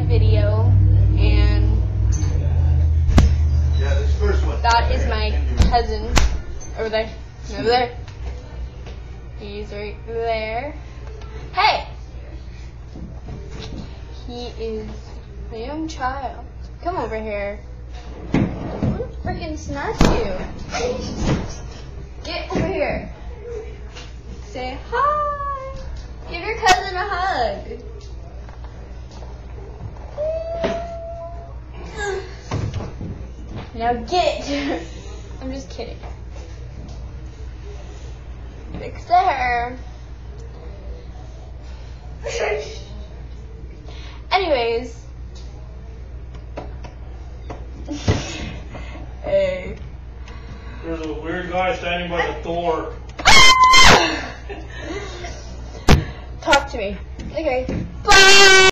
video, and Yeah, this first one. that is my cousin over there. Over there. He's right there. Hey! He is a young child. Come over here. I'm gonna freaking snatch you. Get over here. Say hi. Give your cousin a hug. Now get. I'm just kidding. Fix the hair. Anyways. Hey. There's a weird guy standing by the door. Talk to me. Okay. Bye.